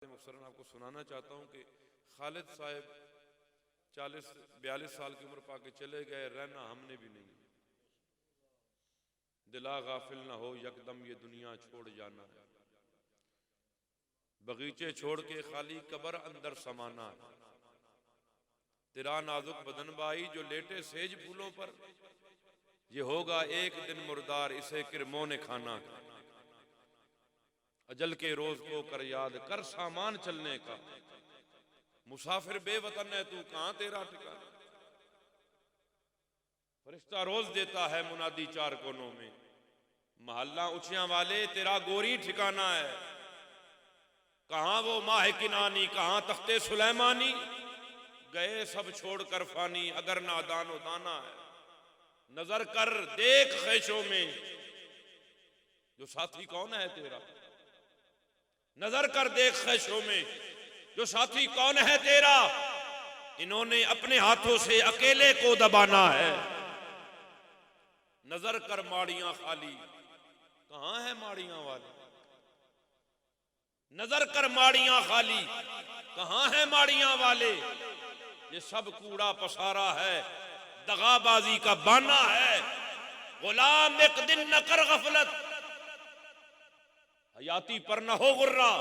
मुख्तरम आपको सुनाना चाहता हूँ कि खालिद साहब 40-42 साल की उम्र पाके चले गए, रहना हमने भी नहीं। दिला गाफिल ना हो यकदम ये दुनिया छोड़ जाना है, बगीचे छोड़ के खाली कब्र अंदर समाना है। तेरा नाजुक बदन बाई जो लेटे सेज फूलों पर, ये होगा एक दिन मुर्दार इसे किरमों ने खाना है। अजल के रोज को कर याद कर सामान चलने का, मुसाफिर बेवतन है तू कहां तेरा ठिकाना। फरिश्ता रोज देता है मुनादी चार कोनों में, महल्ला ऊंचियां वाले तेरा गोरी ठिकाना है। कहां वो माह किनानी कहां तख्ते सुलेमानी, गए सब छोड़कर फानी अगर नादानो दाना है। नजर कर देख ख्वाहिशों में जो साथी कौन है तेरा, नजर कर देख ख्वाहिशों में जो साथी कौन है तेरा। इन्होंने अपने हाथों से अकेले को दबाना है। नजर कर माड़ियां खाली कहां है माड़ियां वाले, नजर कर माड़ियां खाली कहां है माड़ियां वाले। ये सब कूड़ा पसारा है दगाबाजी का बाना है। गुलाम एक दिन न कर गफलत हयाती पर न हो गुर्रा,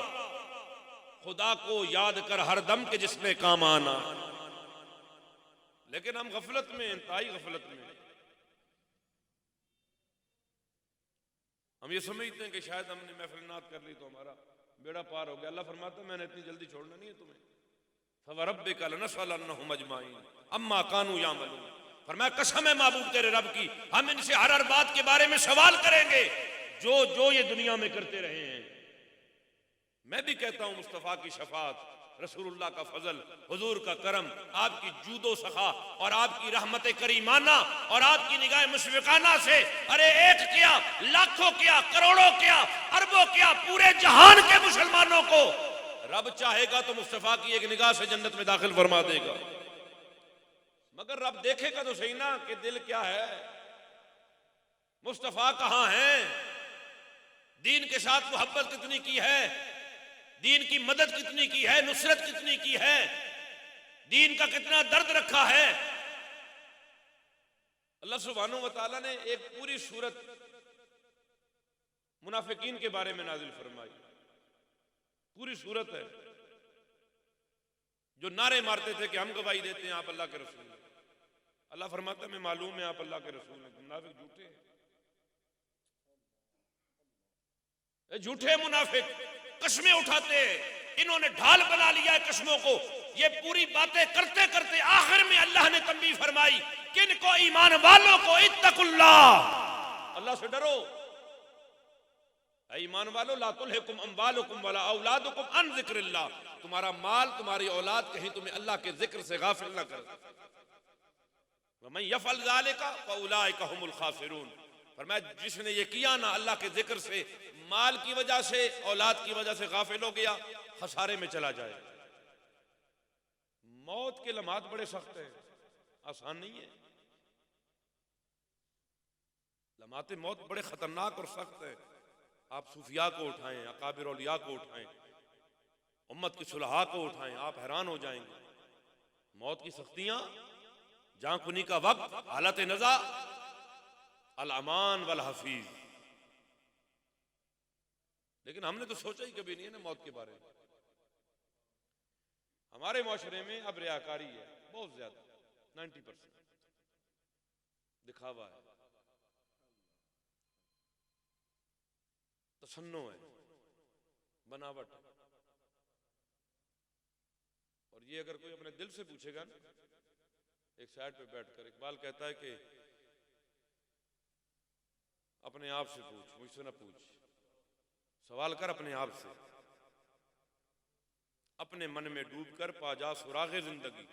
खुदा को याद कर हर दम के जिसने काम आना। लेकिन हम गफलत में, इंतहाई गफलत में, हम ये समझते हैं कि शायद हमने महफिल नात कर ली तो हमारा बेड़ा पार हो गया। अल्लाह फरमाता है मैंने इतनी जल्दी छोड़ना नहीं है तुम्हें। फवरब्बिका लनसअलन्नहुम अजमाइन अम्मा कानू यामलून, फरमाया कसम है महबूब तेरे रब की, हम इनसे हर बात के बारे में सवाल करेंगे जो जो ये दुनिया में करते रहे हैं। मैं भी कहता हूं मुस्तफा की शफात, रसूलुल्लाह का फजल, हुजूर का करम, आपकी जूदो सखा और आपकी रहमत करीमाना और आपकी निगाह मुशफिकाना से, अरे एक क्या, लाखों क्या, करोड़ों क्या, अरबों क्या, पूरे जहान के मुसलमानों को रब चाहेगा तो मुस्तफा की एक निगाह से जन्नत में दाखिल फरमा देगा। मगर रब देखेगा तो सही ना कि दिल क्या है, मुस्तफा कहां है, दीन के साथ मोहब्बत कितनी की है, दीन की मदद कितनी की है, नुसरत कितनी की है, दीन का कितना दर्द रखा है। अल्लाह सुब्हानहू व तआला ने एक पूरी सूरत मुनाफिकीन के बारे में नाजिल फरमाई। पूरी सूरत है जो नारे मारते थे कि हम गवाही देते हैं आप अल्लाह के रसूल हैं। अल्लाह फरमाता है मैं मालूम है आप अल्लाह के रसूल हैं, मुनाफिक झूठे हैं, झूठे मुनाफिक कस्में उठाते हैं। इन्होंने ढाल बना लिया है कस्मों को। ये पूरी बातें करते करते आखिर में अल्लाह ने तंबीह फरमाई किन को, ईमान वालों को, इत्तकुल्लाह, अल्लाह से डरो। ईमान वालों ला तुल्हिकुम अम्वालुकुम वला औलादुकुम अन जिक्रिल्लाह, तुम्हारा माल तुम्हारी औलाद कहीं तुम्हें अल्लाह के जिक्र से गाफिल न कर। वमन यफअल ज़ालिका फउलाइका हुमुल खासिरून, फरमाया जिसने ये किया ना अल्लाह के जिक्र से, माल की वजह से, औलाद की वजह से गाफिल हो गया, खसारे में चला जाए। मौत के लम्हात बड़े सख्त हैं, आसान नहीं है। लम्हात मौत बड़े खतरनाक और सख्त है। आप सूफिया को उठाएं, अकाबिर औलिया को उठाएं, उम्मत के सुलहा को उठाएं, आप हैरान हो जाएंगे। मौत की सख्तियां, जांकुनी का वक्त, हालत नज़ा, अल अमान वल हफीज। लेकिन हमने तो सोचा ही कभी नहीं है ना मौत के बारे में। हमारे माशरे में अब रियाकारी है बहुत ज्यादा, 90% दिखावा है, तसन्नो है, बनावट है। और ये अगर कोई अपने दिल से पूछेगा ना, एक साइड पे बैठकर, इकबाल कहता है कि अपने आप से पूछ, मुझसे ना पूछ, सवाल कर अपने आप से, अपने मन में डूब कर पा जा सुरागे जिंदगी।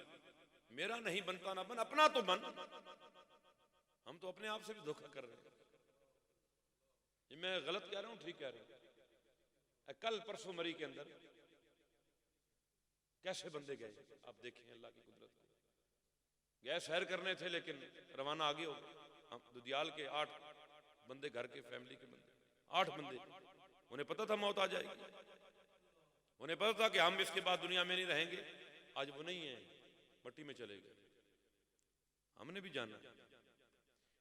मेरा नहीं बनता ना बन, अपना तो बन। हम तो अपने आप से भी धोखा कर रहे हैं। ये मैं गलत कह रहा हूं ठीक कह रहा हूं। कल परसों मरी के अंदर कैसे बंदे गए, आप देखें अल्लाह की कुदरत को। गए सैर करने थे लेकिन रवाना आगे हो गए। हम दुदियाल के 8 बंदे, घर के फैमिली के बंदे 8 बंदे, उन्हें पता था मौत आ जाएगी। उन्हें पता था कि हम इसके बाद दुनिया में नहीं रहेंगे, आज वो नहीं है, मट्टी में चले गए। हमने भी जाना,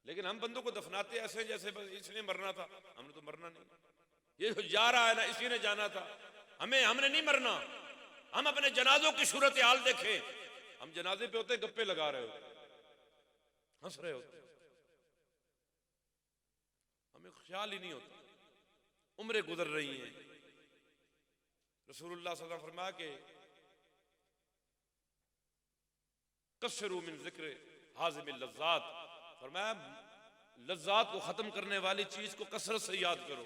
लेकिन हम बंदों को दफनाते ऐसे जैसे बस इसने मरना था। हमने तो मरना नहीं, ये जो जा रहा है ना इसी ने जाना था। हमने नहीं मरना। हम अपने जनाजों की सूरत हाल देखें। हम जनाजे पे होते गप्पे लगा रहे होते, हंस रहे होते, हमें ख्याल ही नहीं होता। उम्रें गुजर रही हैं। रसूलुल्लाह सल्लल्लाहु अलैहि वसल्लम फरमाया कि कसरू मिन ज़िक्र हाज़िमिल लज़्ज़ात, फरमाया लज़्ज़ात को खत्म करने वाली चीज को कसरत से याद करो।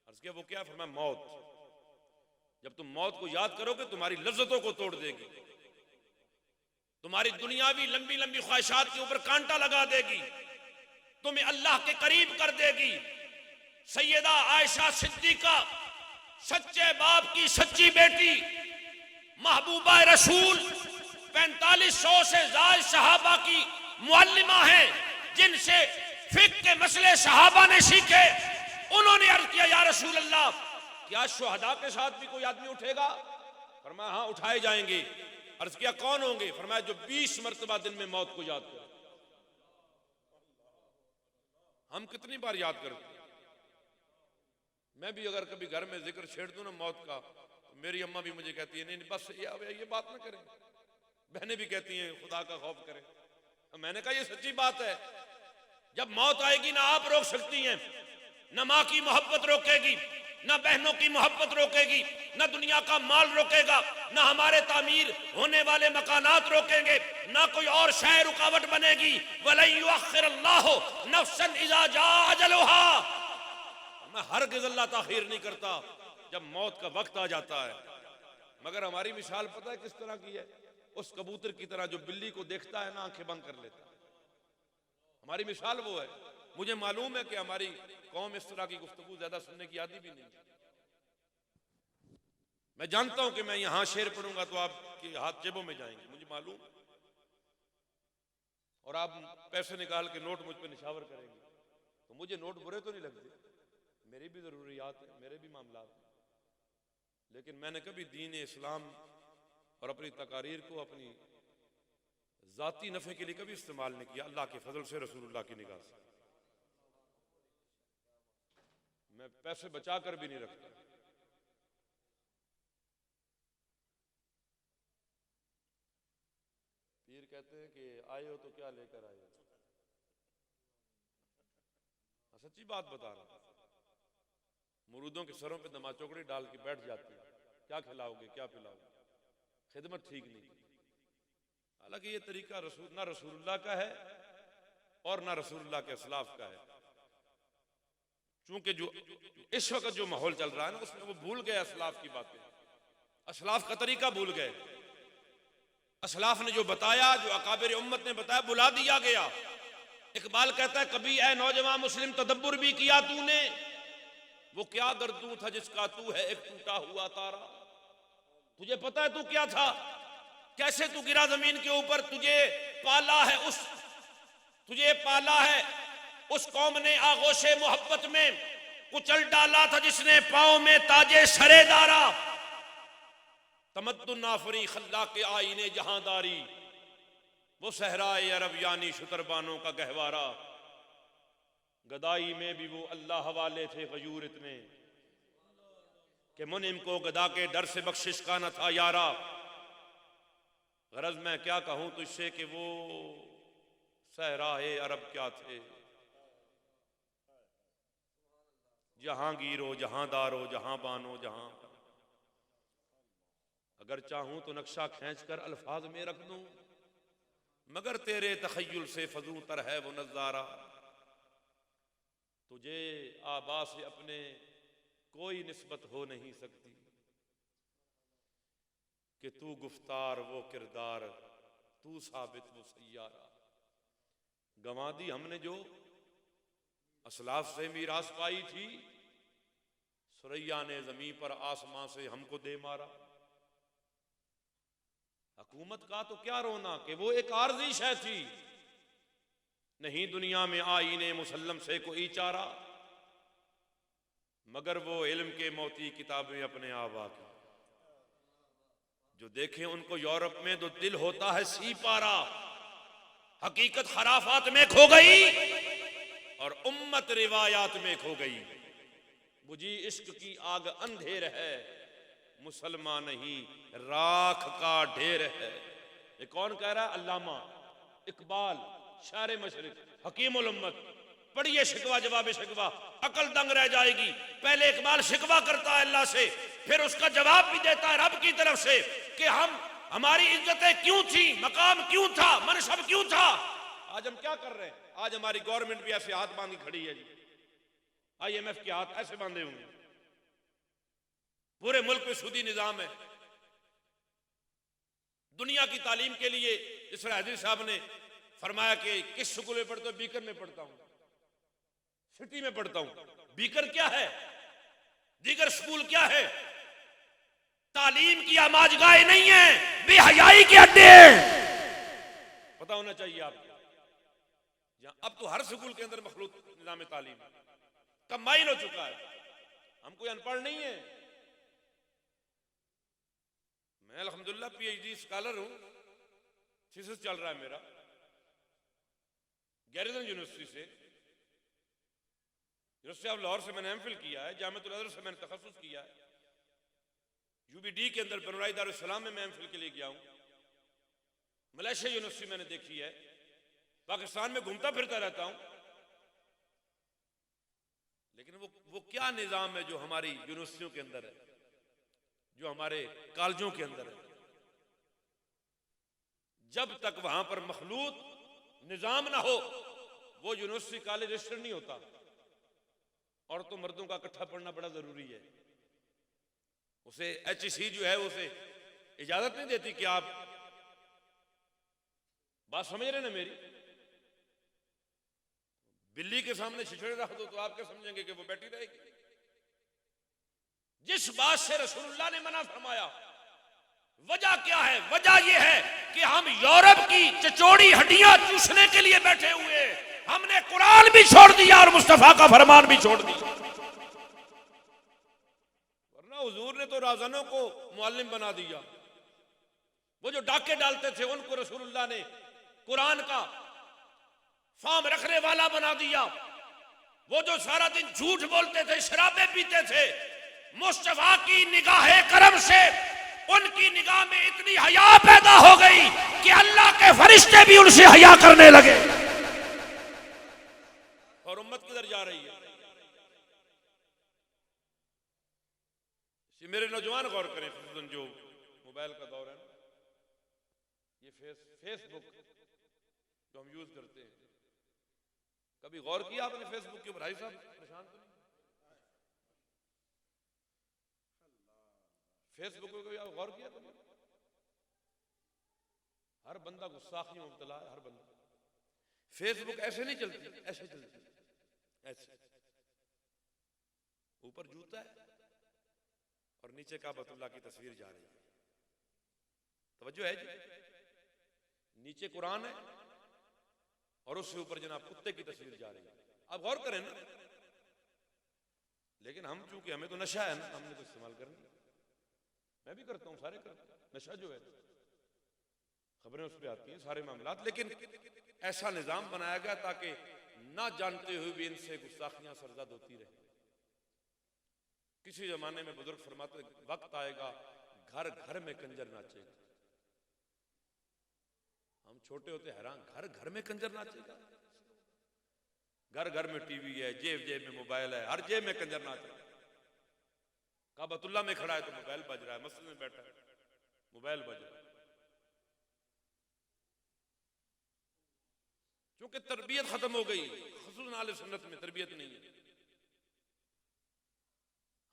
अर्ज़ किया वो क्या? फरमाया मौत। जब तुम मौत को याद करोगे तुम्हारी लज्जतों को तोड़ देगी, तुम्हारी दुनियावी लंबी लंबी ख्वाहिशात के ऊपर कांटा लगा देगी, तुम्हें अल्लाह के करीब कर देगी। सैयदा आयशा सिद्दीका, सच्चे बाप की सच्ची बेटी, महबूबा रसूल, 4500 से ज्यादा सहाबा की मुअल्लिमा है, जिनसे फिक्र के मसले सहाबा ने सीखे। उन्होंने अर्ज किया या रसूल अल्लाह, क्या शुहदा के साथ भी कोई आदमी उठेगा? फरमाया हाँ उठाए जाएंगे। अर्ज किया कौन होंगे? फरमाया जो 20 मरतबा दिन में मौत को याद करे। हम कितनी बार याद करते हैं? मैं भी अगर कभी घर में जिक्र छेड़ दूं ना मौत का, तो मेरी अम्मा भी मुझे कहती है नहीं बस ये बात ना करें। बहनें भी कहती हैं खुदा का खौफ करें। तो मैंने कहा ये सच्ची बात है। जब मौत आएगी ना आप रोक सकती हैं, न माँ की मोहब्बत रोकेगी, न बहनों की मोहब्बत रोकेगी, न दुनिया का माल रोकेगा, न हमारे तामीर होने वाले मकानात रोकेंगे, न कोई और शय रुकावट बनेगी। वलन युअख्खिरुल्लाहु नफ्सन इज़ा जाअ अजलुहा, मैं हरगिज़ अल्लाह ताखीर नहीं करता जब मौत का वक्त आ जाता है। मगर हमारी मिसाल पता है किस तरह की है? उस कबूतर की तरह जो बिल्ली को देखता है ना आंखें बंद कर लेता है। हमारी मिसाल वो है। मुझे मालूम है कि हमारी कौम इस तरह की गुफ्तगू ज्यादा सुनने की आदी भी नहीं। मैं जानता हूं कि मैं यहां शेर पढ़ूंगा तो आपके हाथ जेबों में जाएंगे, मुझे मालूम। और आप पैसे निकाल के नोट मुझ पर निशावर करेंगे, तो मुझे नोट बुरे तो नहीं लगते, मेरी भी जरूरियात है, मेरे भी मामलात हैं। लेकिन मैंने कभी दीन इस्लाम और अपनी तकारीर को अपनी जाती नफे के लिए कभी इस्तेमाल नहीं किया। अल्लाह के फजल से, रसूलुल्लाह की निगाह से मैं पैसे बचा कर भी नहीं रखता। पीर कहते हैं कि आए हो तो क्या लेकर आए हो? सच्ची बात बता रहा हूं। मुरूदों के सरों पे दमाचौकड़ी डाल के बैठ जाती है, क्या खिलाओगे क्या पिलाओगे, खिदमत ठीक नहीं। हालांकि ये तरीका ना रसूलुल्लाह का है और ना रसूलुल्लाह के असलाफ का है। चूंकि जो इस वक्त जो माहौल चल रहा है ना, उसमें वो भूल गए असलाफ की बातें, असलाफ का तरीका भूल गए। असलाफ ने जो बताया, जो अकाबिर उम्मत ने बताया, बुला दिया गया। इकबाल कहता है कभी ऐ नौजवान मुस्लिम तदब्बुर भी किया तूने, वो क्या गर्दू था जिसका तू है एक टूटा हुआ तारा। तुझे पता है तू क्या था, कैसे तू गिरा जमीन के ऊपर। तुझे पाला है उस कौम ने आगोशे मोहब्बत में, कुचल डाला था जिसने पांव में ताजे सरेदारा। तमद्दुन नाफरी खल्ला के आईने जहांदारी, वो सहराए अरब यानी शुतरबानों का गहवारा। गदाई में भी वो अल्लाह वाले थे गयूर इतने, कि मुनिम को गदा के डर से बख्शिश का न था यारा। गरज मैं क्या कहूं तुझसे कि वो सहराए अरब क्या थे। जहांगीरो जहांदारो जहां बानो जहां, अगर चाहूं तो नक्शा खींचकर अल्फाज में रख दूं, मगर तेरे तखय्युल से फजू तर है वो नजारा। तुझे आबा से अपने कोई निस्बत हो नहीं सकती, कि तू गुफ्तार वो किरदार, तू साबित वो सैयारा। गंवा दी हमने जो असलाफ से मीरास पाई थी, सुरैया ने जमीन पर आसमां से हमको दे मारा। हुकूमत का तो क्या रोना कि वो एक आर्जी शय थी, नहीं दुनिया में आईने मुसल्लम से कोई चारा। मगर वो इल्म के मोती किताबें अपने आबा की, जो देखें उनको यूरोप में तो दिल होता है सी पारा, हकीकत खराफात में खो गई और उम्मत रिवायात में खो गई। बुझी इश्क की आग अंधेर है, मुसलमान नहीं राख का ढेर है। ये कौन कह रहा है? अल्लामा इकबाल, शायर मशरिक, हकीमुल उम्मत। पढ़िए शिकवा जवाब शिकवा, अकल दंग रह जाएगी। पहले इकबाल शिकवा करता है अल्लाह से, फिर उसका जवाब भी देता है रब की तरफ से कि हमारी इज्जतें क्यों थी, मकाम क्यों था, मनसब क्यों था। आज हम क्या कर रहे हैं? आज हमारी गवर्नमेंट भी ऐसे हाथ बांधी खड़ी है जी, IMF के हाथ ऐसे बांधे हुए हैं। पूरे मुल्क में सूदी निजाम है। दुनिया की तालीम के लिए इसरा हदीर साहब ने फरमाया कि किस स्कूल में पढ़ते हो? बीकर में पढ़ता हूं, सिटी में पढ़ता हूं। बीकर क्या है? दीगर स्कूल क्या है? तालीम की आमाजगाह नहीं है, बेहयाई के अड्डे हैं। पता होना चाहिए आपको। अब तो हर स्कूल के अंदर मखलूत निजाम तालीम कंबाइन हो चुका है। हम कोई अनपढ़ नहीं है। मैं अल्हम्दुलिल्लाह PhD स्कॉलर हूं, थीसिस चल रहा है मेरा गैरिसन यूनिवर्सिटी से, यूनिवर्सिटी ऑफ लाहौर से मैंने MPhil किया है, जामिअतुल अज़हर से मैंने तखस्सुस किया है, UBD के अंदर बनवाई दारुल सलाम में मैं MPhil के लिए गया हूं, मलेशिया यूनिवर्सिटी मैंने देखी है, पाकिस्तान में घूमता फिरता रहता हूं। लेकिन वो क्या निजाम है जो हमारी यूनिवर्सिटियों के अंदर है, जो हमारे कॉलेजों के अंदर है? जब तक वहां पर मखलूत निजाम ना हो वो यूनिवर्सिटी कॉलेज रजिस्टर नहीं होता। औरतों मर्दों का इकट्ठा पढ़ना बड़ा जरूरी है। उसे HEC जो है उसे इजाजत नहीं देती कि आप, बात समझ रहे ना मेरी? बिल्ली के सामने छिछड़े रख दो तो आप क्या समझेंगे कि वो बैठी रहेगी? जिस बात से रसूलुल्लाह ने मना फरमाया, वजह क्या है? वजह यह है कि हम यूरोप की चचोड़ी हड्डियां चूसने के लिए बैठे हुए, हमने कुरान भी छोड़ दिया और मुस्तफा का फरमान भी छोड़ दिया। वरना हुजूर ने तो राज़नों को मुअल्लिम बना दिया। वो जो डाके डालते थे उनको रसूलुल्लाह ने कुरान का फार्म रखने वाला बना दिया। वो जो सारा दिन झूठ बोलते थे, शराबे पीते थे, मुस्तफा की निगाहे करम से उनकी निगाह में इतनी हया पैदा हो गई कि अल्लाह के फरिश्ते भी उनसे हया करने लगे। और उम्मत किधर जा रही है? मेरे नौजवान गौर करें, जो मोबाइल का दौर है ना, ये फेसबुक जो हम यूज करते हैं, कभी गौर किया आपने फेसबुक के ऊपर? भाई साहब परेशान तो नहीं? फेसबुक को कभी गौर किया कभी? हर बंदा गुस्साखी में मुब्तला है, हर बंदा। फेसबुक ऐसे नहीं चलती, ऐसे चलती, ऐसे ऊपर जूता है और नीचे काबतुल्लाह की तस्वीर जा रही है। तवज्जो है जी? नीचे कुरान है और उससे ऊपर जनाब कुत्ते की तस्वीर जा रही है। आप गौर करें ना। लेकिन हम चूंकि हमें तो नशा है ना, हमने तो इस्तेमाल करना। मैं भी करता हूं, सारे करते हैं। नशा जो है, खबरें उस पर आती हैं, सारे मामलात। लेकिन ऐसा निजाम बनाया गया ताकि ना जानते हुए भी इनसे गुस्ताखियां सरजद होती रहे। किसी जमाने में बुजुर्ग फरमाते, वक्त आएगा घर घर में कंजर नाचेगा। हम छोटे होते हैरान, घर घर में कंजर नाचेगा? घर घर में टीवी है, जेब जेब में मोबाइल है, हर जेब में कंजर नाच रहा है। काबतुल्लाह में खड़ा है तो मोबाइल बज रहा है, मस्जिद में बैठा है मोबाइल बज रहा है। क्योंकि तरबियत खत्म हो गई। खुसूसन आले सुन्नत में तरबियत नहीं है।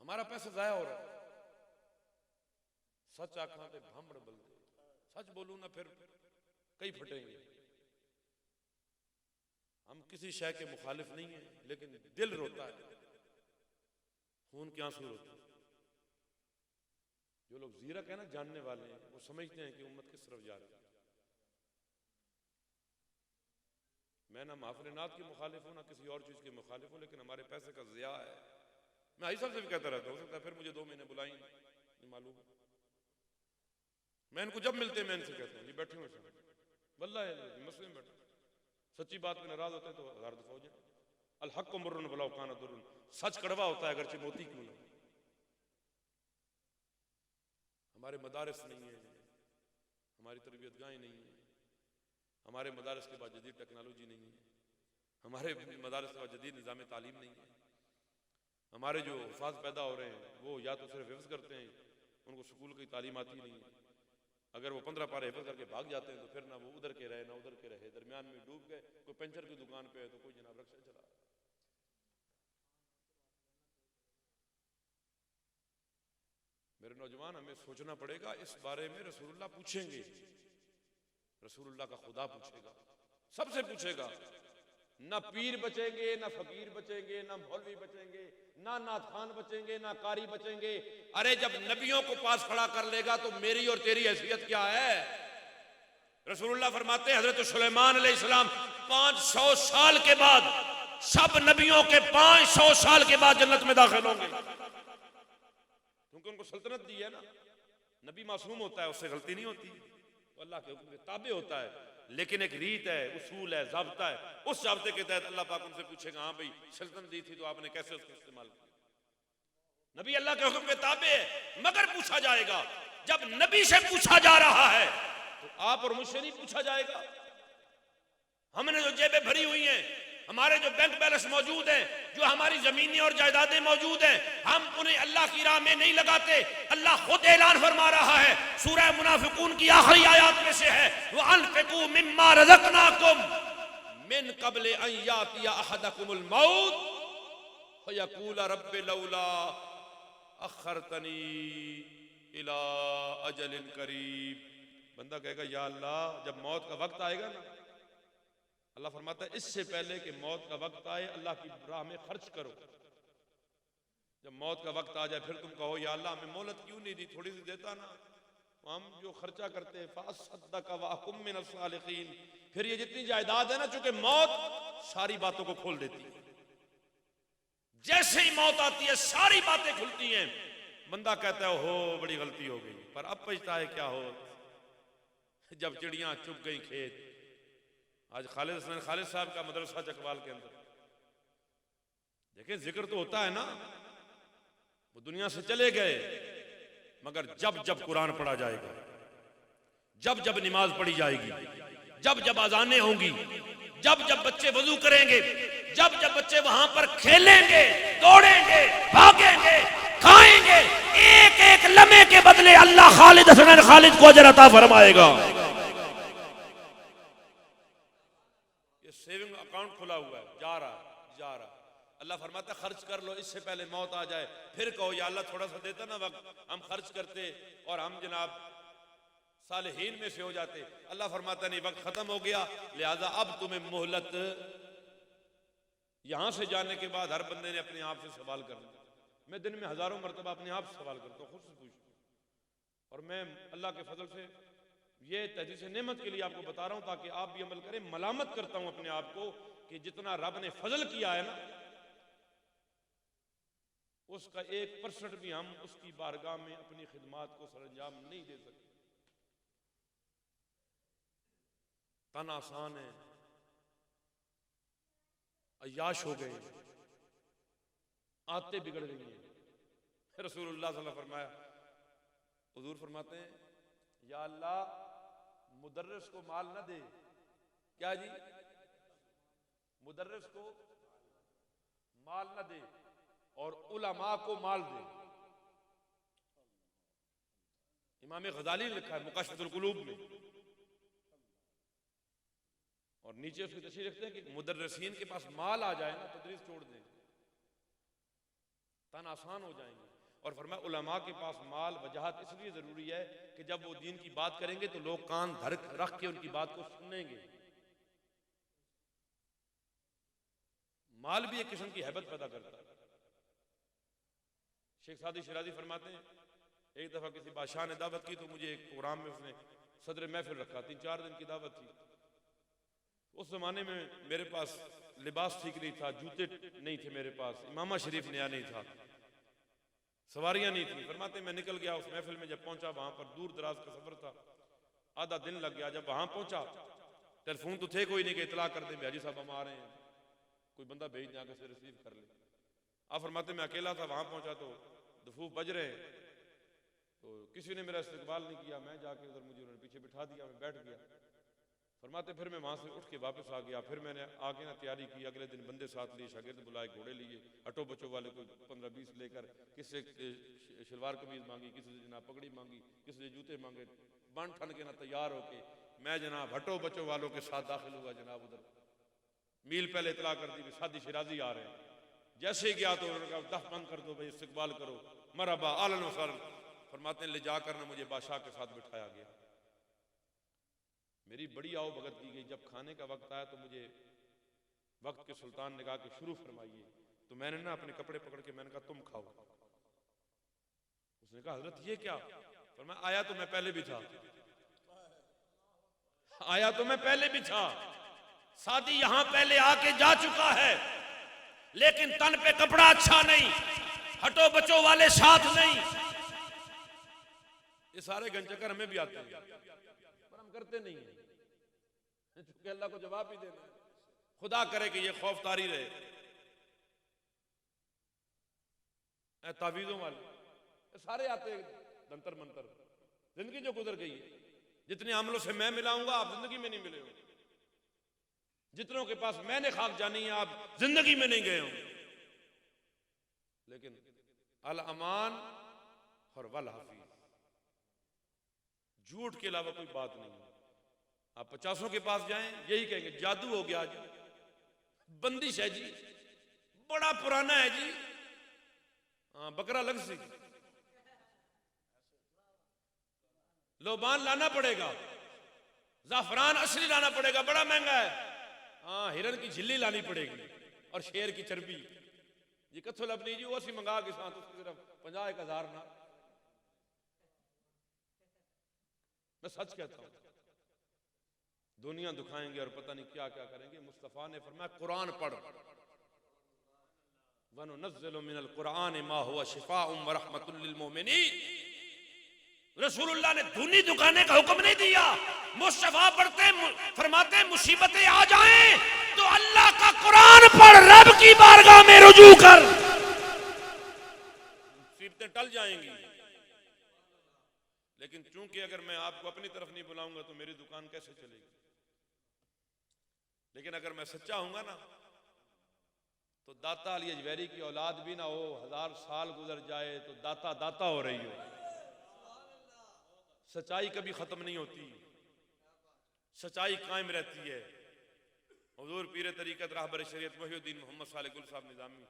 हमारा पैसा जाया हो रहा है। सच आंखों पे भामड़ बलते, सच बोलूं ना फिर कई फटेंगे। हम किसी शय के मुखालिफ नहीं है, लेकिन दिल रोता है, खून के आंसू रोते हैं। जो लोग जीरक है ना, जानने वाले हैं, वो समझते हैं कि उम्मत किस तरफ जा रही है। मैं ना महफिल-ए-नात की मुखालिफ हूं, ना किसी और चीज की मुखालिफ हूं, लेकिन हमारे पैसे का ज़िया है। मैं आई साहब से भी कहता रहता हूं, हो सकता है फिर मुझे 2 महीने बुलाई नहीं, मालूम। मैं इनको जब मिलते हैं मैं इनसे कहता हूँ, ये बैठे हुए वल्लाह मसले में बैठे, सच्ची बात पे नाराज होते हैं तो हजार दफा हो जाए। अल हक़्क़ु मुर्रुन वलौ काना दुर्रुन, सच कड़वा होता है अगरचे मोती क्यों ना। हमारे मदारिस नहीं है, हमारी तरबियतगाहें नहीं है, हमारे मदारिस के बाद जदीद टेक्नोलॉजी नहीं है, हमारे मदारिस के बाद जदीद निज़ाम तालीम नहीं है। हमारे जो हुफ़ाज़ पैदा हो रहे हैं वो या तो सिर्फ हिफ्ज़ करते हैं, उनको स्कूल की तालीम आती नहीं है। अगर वो 15 पारे हिफ्ज़ करके भाग जाते हैं तो फिर ना वो उधर के रहे ना उधर के रहे, दरमियान में डूब गए। कोई पंचर की दुकान पे है तो कोई जनाब रक्षा चला। मेरे नौजवान, हमें सोचना पड़ेगा इस बारे में। रसूलुल्लाह पूछेंगे, रसूलुल्लाह का खुदा पूछेगा, सबसे पूछेगा। ना पीर बचेंगे, ना फकीर बचेंगे, ना मौलवी बचेंगे, ना नाथ खान बचेंगे, ना कारी बचेंगे। अरे जब नबियों को पास खड़ा कर लेगा तो मेरी और तेरी हैसियत क्या है। रसूलुल्लाह फरमाते हैं हजरत सुलेमान अलैहिस्सलाम 500 साल के बाद, सब नबियों के 500 साल के बाद जन्नत में दाखिल होंगे, क्योंकि उनको सल्तनत दी है ना। नबी मासूम होता है, उससे गलती नहीं होती, अल्लाह के हुक्म के ताबे होता है। लेकिन एक रीत है, उसूल है, ज़ाब्ता है। उस ज़ाब्ते के तहत अल्लाह पाक उनसे पूछेगा, हाँ भाई सल्तनत दी थी तो आपने कैसे उसका इस्तेमाल किया। नबी अल्लाह के हुक्म के ताबे है, मगर पूछा जाएगा। जब नबी से पूछा जा रहा है तो आप और मुझसे नहीं पूछा जाएगा। हमने जो जेबें भरी हुई हैं, हमारे जो बैंक बैलेंस मौजूद हैं, जो हमारी जमीनें और जायदादें मौजूद हैं, हम उन्हें अल्लाह की राह में नहीं लगाते। अल्लाह खुद ऐलान फरमा रहा है, सूरह मुनाफिकून की आखिरी आयत में से है, वअनफिकू मिम्मा रज़क़नाकुम मिन क़ब्ल अन यातिया अहदकुमुल मौत फयक़ूल रब्बि लौला अख़रतनी इला अजलिन करीब। बंदा कहेगा, या अल्लाह जब मौत का वक्त आएगा ना, अल्लाह फरमाता है इससे पहले कि मौत का वक्त आए अल्लाह की राह में खर्च करो। जब मौत का वक्त आ जाए फिर तुम कहो, या अल्लाह हमें मोहलत क्यों नहीं दी, थोड़ी सी देता ना। हम जो खर्चा करते हैं फ़अस्सद्दक़ व अकुम मिनस सालिहीन। फिर ये जितनी जायदाद है ना, चूंकि मौत सारी बातों को खोल देती है, जैसे ही मौत आती है सारी बातें खुलती हैं। बंदा कहता है हो बड़ी गलती हो गई, पर अब पछताए क्या हो जब चिड़ियां चुग गई खेत। आज खालिद साहब का मदरसा चकवाल के अंदर देखें, जिक्र तो होता है ना, वो दुनिया से चले गए, मगर जब जब कुरान पढ़ा जाएगा, जब जब नमाज पढ़ी जाएगी, जब जब अजानें होंगी, जब जब बच्चे वजू करेंगे, जब जब बच्चे वहां पर खेलेंगे, दौड़ेंगे, भागेंगे, खाएंगे, एक एक लम्हे के बदले अल्लाह खालिद को अजर अता फरमाएगा। सेविंग अकाउंट खुला हुआ है, जा रहा। अल्लाह फरमाता खर्च कर लो इससे पहले मौत आ जाए। फिर कहो, या अल्लाह थोड़ा सा देता ना वक्त, हम खर्च करते और हम जनाब सालिहीन में से हो जाते। अल्लाह फरमाता नहीं, वक्त खत्म हो गया, लिहाजा अब तुम्हें मोहलत। यहां से जाने के बाद हर बंदे ने अपने आप से सवाल करना। मैं दिन में हजारों मरतबा अपने आप से सवाल करता हूँ, खुद से पूछता हूँ। और मैं अल्लाह के फजल से ये तहसीस नेमत के लिए आपको बता रहा हूं ताकि आप भी अमल करें। मलामत करता हूं अपने आप को कि जितना रब ने फजल किया है ना, उसका 1% भी हम उसकी बारगाह में अपनी खिदमात को सरंजाम नहीं दे सकते। तन आसान है, अय्याश हो गए, आते बिगड़ गई हैं। रसूलुल्लाह सल्लल्लाहु अलैहि वसल्लम फरमाया, हुजूर फरमाते हैं, या अल्लाह मुदर्रिस को माल न दे। क्या जी? मुदर्रिस को माल न दे और उलमा को माल दे। इमाम गजाली ने लिखा है मुकशफतुल कुलूब में, और नीचे उसकी तशरीह रखते हैं कि मुदर्रिसीन के पास माल आ जाए ना, तदरीस छोड़ दें, तन आसान हो जाएंगे। और फरमाया उलमा के पास माल वजाहत इसलिए जरूरी है कि जब वो दीन की बात करेंगे तो लोग कान धर रख के उनकी बात को सुनेंगे। माल भी एक किस्म की हैबत पैदा करता है। शेख सादी शिराजी फरमाते हैं, एक दफा किसी बादशाह ने दावत की तो मुझे एक प्रोग्राम में उसने सदर महफिल रखा, 3-4 दिन की दावत थी। उस जमाने में मेरे पास लिबास ठीक नहीं था, जूते नहीं थे मेरे पास, इमामा शरीफ नया नहीं था, सवारियां नहीं थी। फरमाते मैं निकल गया उस महफिल में, जब पहुंचा वहां पर दूर दराज का सफर था, आधा दिन लग गया। जब वहां पहुंचा टेलीफोन तो थे कोई नहीं कि इतला कर दे हाजी साहब हम आ रहे हैं, कोई बंदा भेज दें आके से रिसीव कर ले। आप फरमाते मैं अकेला था, वहां पहुंचा तो दफूफ बज रहे हैं, तो किसी ने मेरा इस्तकबाल नहीं किया। मैं जाके उधर मुझे उन्होंने पीछे बिठा दिया, मैं बैठ गया। फरमाते फिर मैं वहां से उठ के वापस आ गया। फिर मैंने आगे ना तैयारी की, अगले दिन बंदे साथ लिए, शागिर्द बुलाए, घोड़े लिए, हटो बचो वाले को 15-20 लेकर, किसी से शलवार कमीज मांगी, किसी से जनाब पगड़ी मांगी, किसी से जूते मांगे, बन ठन के ना तैयार होके मैं जनाब हटो बचो वालों के साथ दाखिल हुआ। जनाब उधर मील पहले इतला कर दी शादी शिराजी आ रहे हैं। जैसे ही गया तो उन्होंने कहा दफ बंद कर दो भाई, इस्तकबाल करो, मरहबा आलन वसहलन। फरमाते ले जाकर ना मुझे बादशाह के साथ बिठाया गया, मेरी बड़ी आओ भगत की गई। जब खाने का वक्त आया तो मुझे वक्त के सुल्तान ने कहा कि शुरू फरमाइए। तो मैंने ना अपने कपड़े पकड़ के मैंने कहा तुम खाओ। उसने कहा हजरत ये क्या? फरमाया आया तो मैं पहले भी था, आया तो मैं पहले भी था, शादी यहां पहले आके जा चुका है, लेकिन तन पे कपड़ा अच्छा नहीं, हटो बचो वाले साथ नहीं। ये सारे गंचकर हमें भी आते हैं पर हम करते नहीं है, चूंकि अल्लाह को जवाब भी देना है। खुदा करे कि ये खौफ तारी रहे। तावीजों वाले सारे आते हैं, दंतर मंतर। जिंदगी जो गुजर गई है, जितने अमलों से मैं मिलाऊंगा आप जिंदगी में नहीं मिले हो, जितनों के पास मैंने खाक जानी है आप जिंदगी में नहीं गए हो। लेकिन अल अमान और वल हाफिज, झूठ के अलावा कोई बात नहीं है। आप 50 के पास जाएं यही कहेंगे जादू हो गया जी, बंदिश है जी, बड़ा पुराना है जी, बकरा लग सी, लोबान लाना पड़ेगा, जाफरान असली लाना पड़ेगा, बड़ा महंगा है। हाँ हिरन की झिल्ली लानी पड़ेगी और शेर की चर्बी। ये कथो लबनी जी वो असी मंगा के साथ उसकी सिर्फ 50,000 ना। मैं सच कहता हूं, दुनिया दुखाएंगे और पता नहीं क्या क्या करेंगे। मुस्तफा ने फरमाया कुरान पढ़, वनुनज़्ज़िलु मिनल कुरान मा हुवा शिफाउम व रहमतुल लिल मोमिनीन। रसूलुल्लाह ने धुनी दुकाने का हुक्म नहीं दिया। मुस्तफा पढ़ते फरमाते मुसीबतें आ जाएं तो अल्लाह का कुरान पढ़, रब की बारगाह में रुजू कर, मुसीबतें टल जाएंगी। लेकिन चूंकि अगर मैं आपको अपनी तरफ नहीं बुलाऊंगा तो मेरी दुकान कैसे चलेगी? लेकिन अगर मैं सच्चा हूंगा ना तो दाता अली अजवैरी की औलाद भी ना हो, 1000 साल गुजर जाए तो दाता दाता हो रही हो। सच्चाई कभी खत्म नहीं होती, सच्चाई कायम रहती है। हुजूर पीर तरीकत रहबर शरीयत मुहिउद्दीन मोहम्मद सालेह गुल साहब निजामी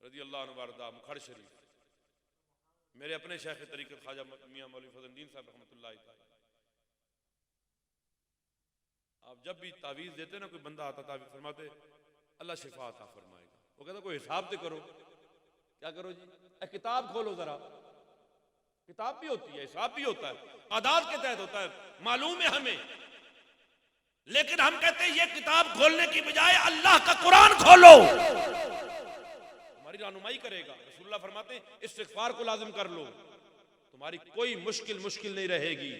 रजी अल्लाह अन्हु वारदा मुखर शरीफ, मेरे अपने शेख तरीकत ख्वाजा मियां मौलवी फजलुद्दीन साहब रहमतुल्लाह अलैह, आप जब भी तावीज़ देते ना, कोई बंदा आता तावीज़ फरमाते अल्लाह शिफा अता फरमाएगा। वो कहता कोई हिसाब तो करो। क्या करो जी? किताब खोलो जरा, किताब भी होती है, हिसाब भी होता है, आदात के तहत होता है, मालूम है हमें। लेकिन हम कहते हैं ये किताब खोलने की बजाय अल्लाह का कुरान खोलो, तुम्हारी रहनुमाई करेगा। रसूलुल्लाह फरमाते हैं इस्तिग़फ़ार को लाजिम कर लो, तुम्हारी कोई मुश्किल नहीं रहेगी।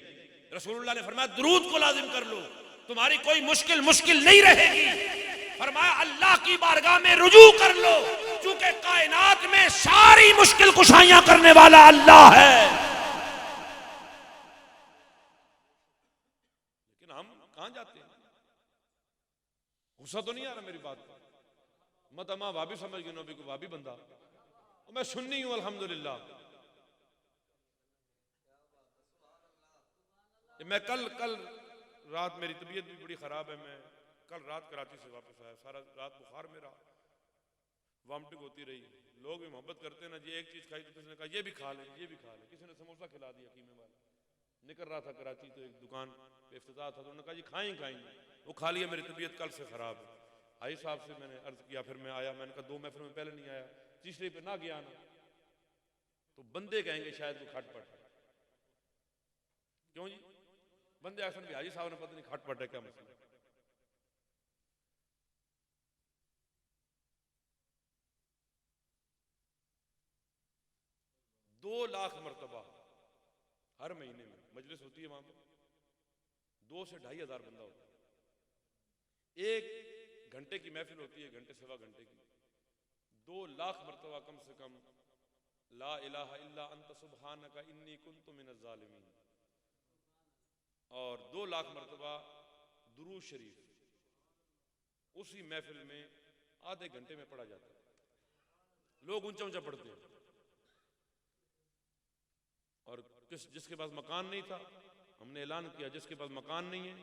रसूलुल्लाह ने फरमाया दुरूद को लाजिम कर लो, तुम्हारी कोई मुश्किल नहीं रहेगी। फरमाया अल्लाह की बारगाह में रुजू कर लो, चूंकि कायनात में सारी मुश्किल कुशाइयां करने वाला अल्लाह है। लेकिन हम कहां जाते हैं? गुस्सा तो नहीं आ रहा मेरी बात पर? मत अमा भाभी समझ गए, नबी को भाभी बंदा, मैं सुन्नी हूं अल्हम्दुलिल्लाह। मैं कल रात मेरी तबीयत भी बड़ी खराब है, मैं कल रात कराची से वापस आया, सारा रात बुखार में रहा, वॉमिटिंग होती रही। लोग भी मोहब्बत करते हैं ना जी, एक चीज खाई तो किसी ने कहा ये भी खा ले, ये भी खा ले। किसी ने समोसा खिला दिया कीमे वाला। निकल रहा था कराची तो एक दुकान पे इफ्तिताह था, तो उन्होंने कहा जी खाएंगे, वो खा लिया। मेरी तबीयत कल से खराब है। आई साहब से मैंने अर्ज किया, फिर मैं आया, मैंने कहा 2 महफिल में पहले नहीं आया, तीसरे पे ना गया ना तो बंदे कहेंगे शायद वो खटपट। क्यों जी? बंदे अक्सर भी हाजी साहब ने पता नहीं खटपट है क्या मसला। 2 लाख मरतबा हर महीने में मजलिस होती है वहां पर, 2 से 2.5 हज़ार बंदा होता है। 1 घंटे की महफिल होती है, घंटे सवा घंटे की, 2 लाख मरतबा कम से कम ला इलाहा इल्ला अंत सुब्हानका इन्नी कुन्तु मिनज़ ज़ालिमीन, और 2 लाख मरतबा दुरूद शरीफ उसी महफिल में आधे घंटे में पढ़ा जाता है। लोग ऊंचा ऊंचा पढ़ते हैं। और जिसके पास मकान नहीं था, हमने ऐलान किया जिसके पास मकान नहीं है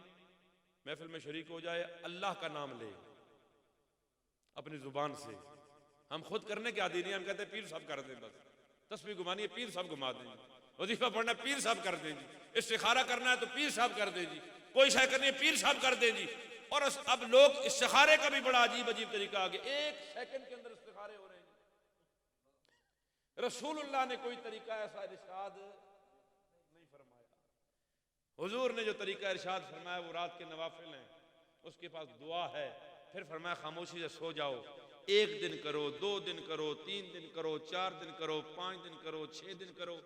महफिल में शरीक हो जाए, अल्लाह का नाम ले अपनी जुबान से। हम खुद करने के आदी नहीं, हम कहते हैं पीर साहब कर दें, बस तस्बीह घुमानी है पीर साहब घुमा दें, वजीफा पढ़ना है पीर साहब कर दें जी, इस्तिखारा करना है तो पीर साहब कर दें जी, कोई शायद करनी है पीर साहब कर दें जी। और अब लोग इस्तिखारे का भी बड़ा अजीब अजीब तरीका आ गया, 1 सेकंड के अंदर इस्तिखारे हो रहे हैं। रसूलुल्लाह ने कोई तरीका ऐसा इरशाद नहीं फरमाया। हुजूर ने जो तरीका इरशाद फरमाया वो रात के नवाफिल हैं, उसके पास दुआ है। फिर फरमाया खामोशी से सो जाओ, 1 दिन करो, 2 दिन करो, 3 दिन करो, 4 दिन करो, 5 दिन करो, 6 दिन करो,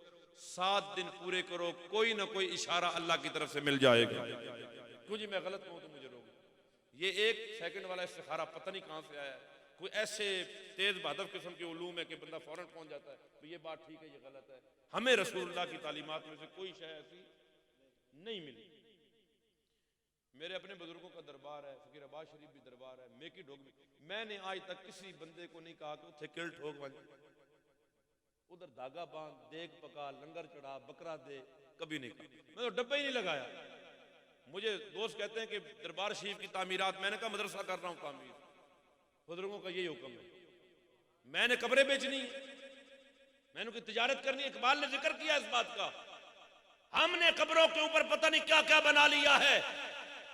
7 दिन पूरे करो, कोई ना कोई इशारा अल्लाह की तरफ से मिल जाएगा। क्यों जी मैं गलत कहूं तो मुझे रोको। ये 1 सेकंड वाला इस्तिखारा पता नहीं कहां से आया है, कोई ऐसे तेज बहादुर किस्म के उलूम है कि बंदा फौरन पहुंच जाता है तो ये बात ठीक है ये गलत है। हमें रसूलुल्लाह की तालीमात में से कोई शय ऐसी नहीं मिली। मेरे अपने बुजुर्गों का दरबार है, फकीर अब्बास शरीफ भी दरबार है, मेकी ढोक भी। मैंने आज तक किसी बंदे को नहीं कहा कि उठे किल ठोक बन, उधर धागा बांध, देग पका, लंगर चढ़ा, बकरा दे, कभी नहीं कहा। मैं तो डब्बा ही नहीं लगाया। मुझे दोस्त कहते हैं कि दरबार शरीफ की तामीरात, मैंने कहा मदरसा कर रहा हूं तामीर, बुजुर्गों का यही हुक्म है। मैंने कब्रें बेचनी है, मैंने कोई तिजारत करनी है। इकबाल ने जिक्र किया इस बात का, हमने कब्रों के ऊपर पता नहीं क्या क्या बना लिया है,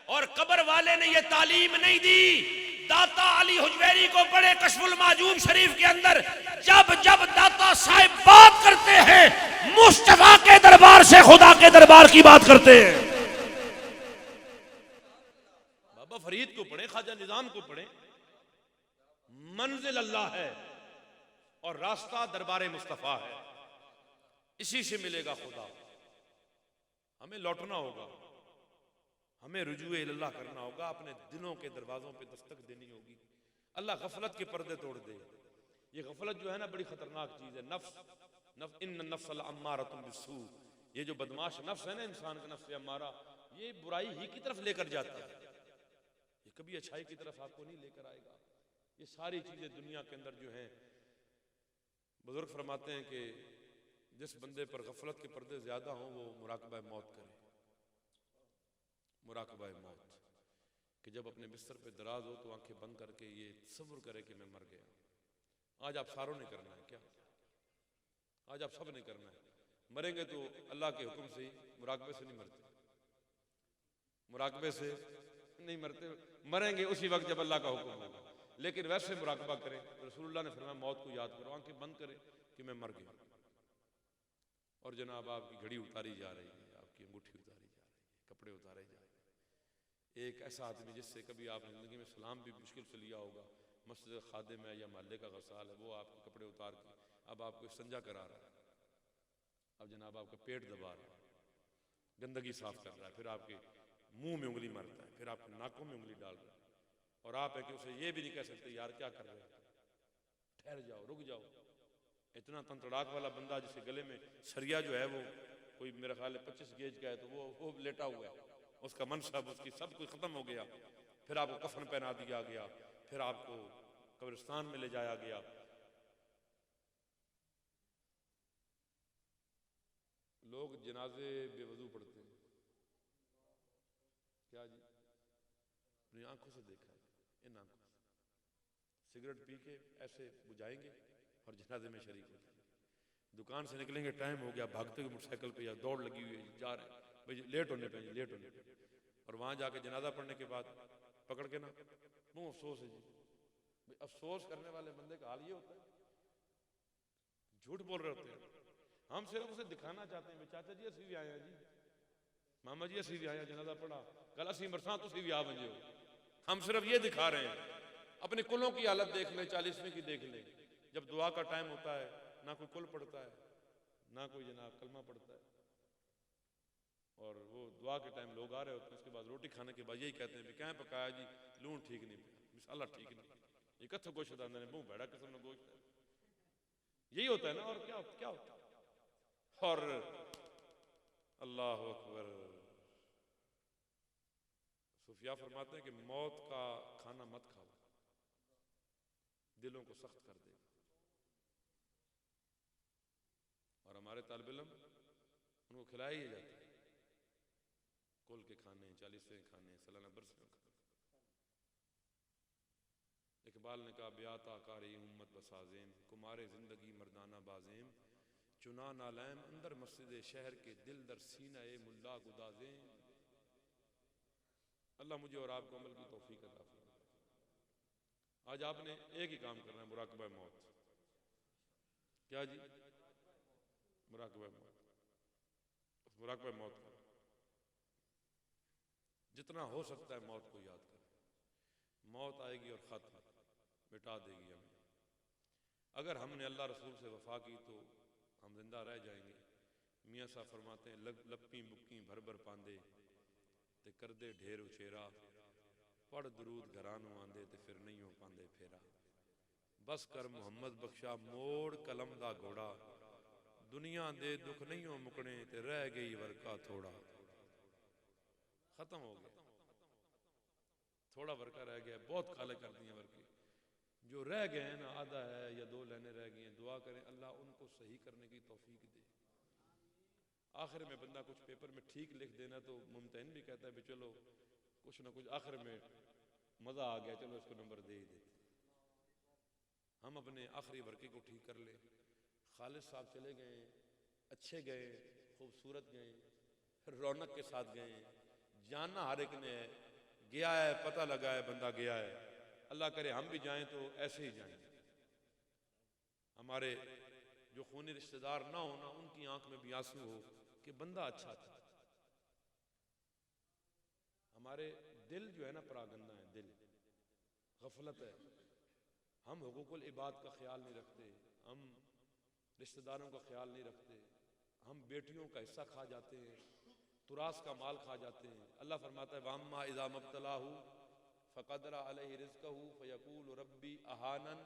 और कब्र वाले ने ये तालीम नहीं दी। दाता अली हुजवेरी को बड़े कशफुल माजूम शरीफ के अंदर जब जब दाता साहिब बात करते हैं, मुस्तफा के दरबार से खुदा के दरबार की बात करते हैं। बाबा फरीद को पढ़े, ख्वाजा निजाम को पढ़े, मंजिल अल्लाह है और रास्ता दरबार मुस्तफा है, इसी से मिलेगा खुदा। हमें लौटना होगा, हमें रुजूए इल्लाह करना होगा, अपने दिलों के दरवाजों पे दस्तक देनी होगी। अल्लाह गफलत के पर्दे तोड़ दे। ये गफलत जो है ना बड़ी खतरनाक चीज है। नफ्स इन्न नफ्स अम्मारतुम बिस्सू, ये जो बदमाश नफ्स है ना इंसान का नफ्स अम्मारा, ये बुराई ही की तरफ लेकर जाता है, ये कभी अच्छाई की तरफ आपको नहीं लेकर आएगा। ये सारी चीजें दुनिया के अंदर जो हैं, बुजुर्ग फरमाते हैं कि जिस बंदे पर गफलत के पर्दे ज्यादा हों वो मुराकबा मौत करे। मुराकबा मौत कि जब अपने बिस्तर पे दराज हो तो आंखें बंद करके ये तसव्वुर करे कि मैं मर गया। आज आप सारों ने करना है क्या? आज आप सब ने करना है। मरेंगे तो अल्लाह के हुक्म से ही, मुराकबे से नहीं मरते, मुराकबे से नहीं मरते, मरेंगे उसी वक्त जब अल्लाह का हुक्म होगा। लेकिन वैसे मुराकबा करें, रसूलुल्लाह ने फरमाया मौत को याद करो, आंखें बंद करें कि मैं मर गया। और जनाब आपकी घड़ी उतारी जा रही है, आपकी अंगूठी उतारी जा रही है, कपड़े उतारे जा रहे हैं। एक ऐसा आदमी जिससे कभी आपने जिंदगी में सलाम भी मुश्किल से लिया होगा, मस्जिद खादिम है या मोहल्ले का गसाल है, वो आपके कपड़े उतार के अब आपको संजा करा रहा है, अब जनाब आपका पेट दबा रहा है, गंदगी साफ कर रहा है, फिर आपके मुंह में उंगली मारता है, फिर आपके नाकों में उंगली डाल रहा है, और आप है कि उसे ये भी नहीं कह सकते यार क्या कर रहे हैं, ठहर जाओ, रुक जाओ। इतना तंतड़ाक वाला बंदा जिसके गले में सरिया जो है वो कोई मेरा ख्याल है 25 गेज का है, तो वो लेटा हुआ है, उसका मनसब उसकी सब कुछ खत्म हो गया। फिर आपको कफन पहना दिया गया, फिर आपको कब्रिस्तान में ले जाया गया। लोग जनाजे बेवजू पढ़ते हैं, क्या जी? अपनी आंखों से देखा है, इन आंखों से सिगरेट पी के ऐसे बुझाएंगे और जनाजे में शरीक होते हैं। दुकान से निकलेंगे, टाइम हो गया, भागते हुए मोटरसाइकिल पे या दौड़ लगी हुई है, जा रहे हैं भाई लेट होने पे, लेट होने पे, और वहां जाके जनाजा पढ़ने के बाद पकड़ के ना मुंह अफसोस है जी। भाई अफसोस करने वाले बंदे का हाल ये होता है, झूठ बोल रहे होते हैं। हम सिर्फ उसे दिखाना चाहते हैं, चाचा जी असी भी आए हैं जी, मामा जी असी भी आए हैं, जनाजा पढ़ा, कल असी बरसात तुसी भी आ बजे हो। हम सिर्फ ये दिखा रहे हैं। अपने कुलों की हालत देख ले, 40वें की देख ले, जब दुआ का टाइम होता है ना कोई कुल पढ़ता है, ना कोई जनाब कलमा पढ़ता है, और वो दुआ के टाइम लोग आ रहे होते हैं, उसके बाद रोटी खाने के बाद यही कहते हैं क्या पकाया जी, लूण ठीक नहीं पिया, मिसाला ठीक नहीं, ये कथो गोश्त दाने ने मुंह बैठा किस्म ने गोश्त है, यही होता है ना। और क्या होता है। और अल्लाह अकबर, सूफिया फरमाते हैं कि मौत का खाना मत खाओ, दिलों को सख्त कर देगा। और हमारे तालिब इल्म उनको खिलाया ही जाता है, कुल के खाने, 40वें खाने, सालाना बरसवें खाने। इकबाल ने कहा ब्याता कारी उम्मत बसाजेम, कुमारे जिंदगी मर्दाना बाजेम, चुना नालैम अंदर मस्जिद शहर के, दिल दर सीना ए मुल्ला गुदाजेम। अल्लाह मुझे और आपको अमल की तौफीक अता फरमाए। आज आपने एक ही काम करना है, मुराकबा मौत। क्या जी? मुराकबा मौत, मुराकबा मौत करें, जितना हो सकता है मौत को याद करें। मौत आएगी और खत्म मिटा देगी हमें। अगर हमने अल्लाह रसूल से वफा की तो हम जिंदा रह जाएंगे। मियाँ साहब फरमाते हैं लप्पी बुक्की भर भर पांदे ते कर दे ढेर उछेरा, पढ़ दरूद घरानों आंदे ते फिर नहीं हो पांदे फेरा। बस कर मुहम्मद बख्शा मोड़ कलम दा घोड़ा, दुनिया दे दुख नहीं हो मुकने ते रह गई वर्का थोड़ा। खत्म हो गया, थोड़ा वर्का रह गया, बहुत काले कर दिए वर्के। जो रह गए हैं ना, आधा है या 2 लाइनें रह गई हैं, दुआ करें अल्लाह उनको सही करने की तौफीक दे। आखिर में बंदा कुछ पेपर में ठीक लिख देना तो मुमतहिन भी कहता है भी चलो कुछ ना कुछ आखिर में मजा आ गया, चलो इसको नंबर दे ही देते। हम अपने आखिरी वर्के को ठीक कर ले। खालिद साहब चले गए, अच्छे गए, खूबसूरत गए, रौनक के साथ गए, जानना हर एक ने गया है, पता लगा है बंदा गया है। अल्लाह करे हम भी जाएं तो ऐसे ही जाएं। हमारे जो खूनी रिश्तेदार ना हो ना, उनकी आंख में भी आंसू हो कि बंदा अच्छा था। हमारे दिल जो है ना परागंदा है, दिल गफलत है। हम हुकूकुल इबाद का ख्याल नहीं रखते, हम रिश्तेदारों का ख्याल नहीं रखते, हम बेटियों का हिस्सा खा जाते हैं, तुरास का माल खा जाते हैं। अल्लाह फरमाता है वाम्मा इज़ा मब्तलाहु फ़क़दरा अलैहि रिज़्क़हु फ़यक़ूलु रब्बी अहानन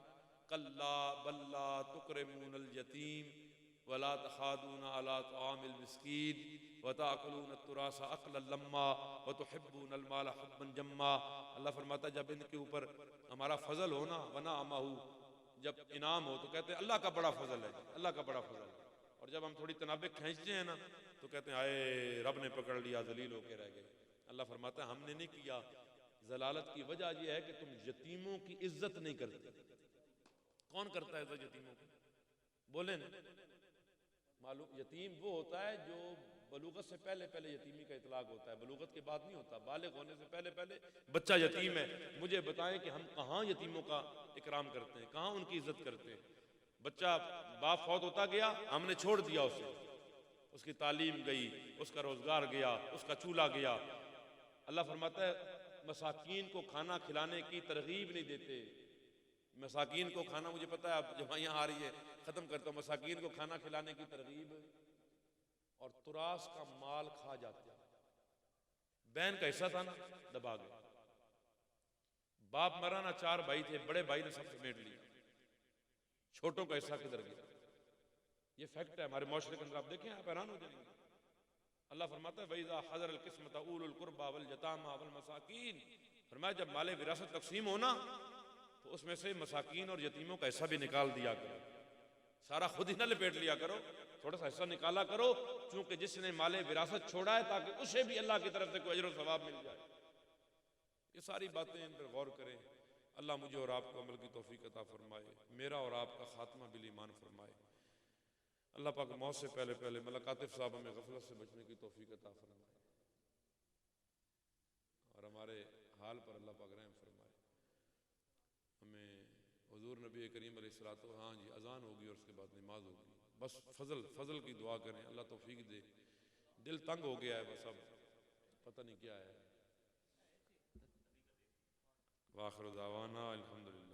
कल्ला बल्ला तुकरिमूनल यतीम वला तखादूना अला तआमिल मिस्कीन व ताकुलून तुरासा अक़लन लम्मा व तुहिब्बूनल माला हुब्बन जम्मा। अल्लाह फरमाता है जब इनके ऊपर हमारा फजल हो ना, वना अमाहू, जब इनाम हो तो कहते हैं अल्लाह का बड़ा फजल है, अल्लाह का बड़ा फजल है। और जब हम थोड़ी तनाबे खींचते हैं ना तो कहते हैं आए रब ने पकड़ लिया, जलील होके रह गए। अल्लाह फरमाता है हमने नहीं किया, जलालत की वजह यह है कि तुम यतीमों की इज्जत नहीं करते। कौन करता है इज्जत यतीमों की? बोले ना। मालूम यतीम वो होता है जो बलूगत से पहले पहले यतीमी का इतलाक होता है, बलूगत के बाद नहीं होता। बालिग होने से पहले पहले बच्चा यतीम है। मुझे बताएं कि हम कहाँ यतीमों का इकराम करते हैं, कहाँ उनकी इज्जत करते हैं? बच्चा बाप फौत होता गया, हमने छोड़ दिया उसे, उसकी तालीम गई, उसका रोजगार गया, उसका चूल्हा गया। अल्लाह फरमाता है मसाकीन को खाना खिलाने की तरगीब नहीं देते। मसाकीन को खाना, मुझे पता है आप जवाइयाँ आ रही है, खत्म करता हूँ। मसाकीन को खाना खिलाने की तरगीब, और तुरास का माल खा जाते। बहन का हिस्सा था ना, दबा गया। बाप मरा ना, 4 भाई थे, बड़े भाई ने सब समेट लिया, छोटों का हिस्सा किधर गया? ये फैक्ट है हमारे माशरे के अंदर, आप देखें आप हैरान हो जाएंगे। अल्लाह फरमाता है वइज़ा हज़रल क़िस्मत उलुल क़ुरबा वल यतामा वल मसाकीन, फरमाया जब माले विरासत तकसीम हो ना तो उसमें से मसाकीन और यतीमों का हिस्सा भी निकाल दिया करो। सारा खुद ही ना लपेट लिया करो, थोड़ा सा हिस्सा निकाला करो, क्योंकि जिसने माले विरासत छोड़ा है ताकि उसे भी अल्लाह की तरफ से कोई अजर और सवाब मिल जाए। ये सारी बातें इन पर गौर करें। अल्लाह मुझे और आपको अमल की तौफीक अता फरमाए, मेरा और आपका खात्मा बिल ईमान फरमाए। अल्लाह पाक मौत से पहले पहले मलक आतिफ साहब हमें गफलत से बचने की तौफीक अता फरमाए और हमारे हाल पर अल्लाह पाक रहम फरमाए। हमें हुजूर नबी करीम अलैहिस्सलातो, हाँ जी अजान होगी और उसके बाद नमाज होगी। बस फजल फजल की दुआ करें, अल्लाह तौफीक दे। दिल तंग हो गया है, बस अब पता नहीं क्या है। वाखिर दावाना अल्हम्दुलिल्लाह।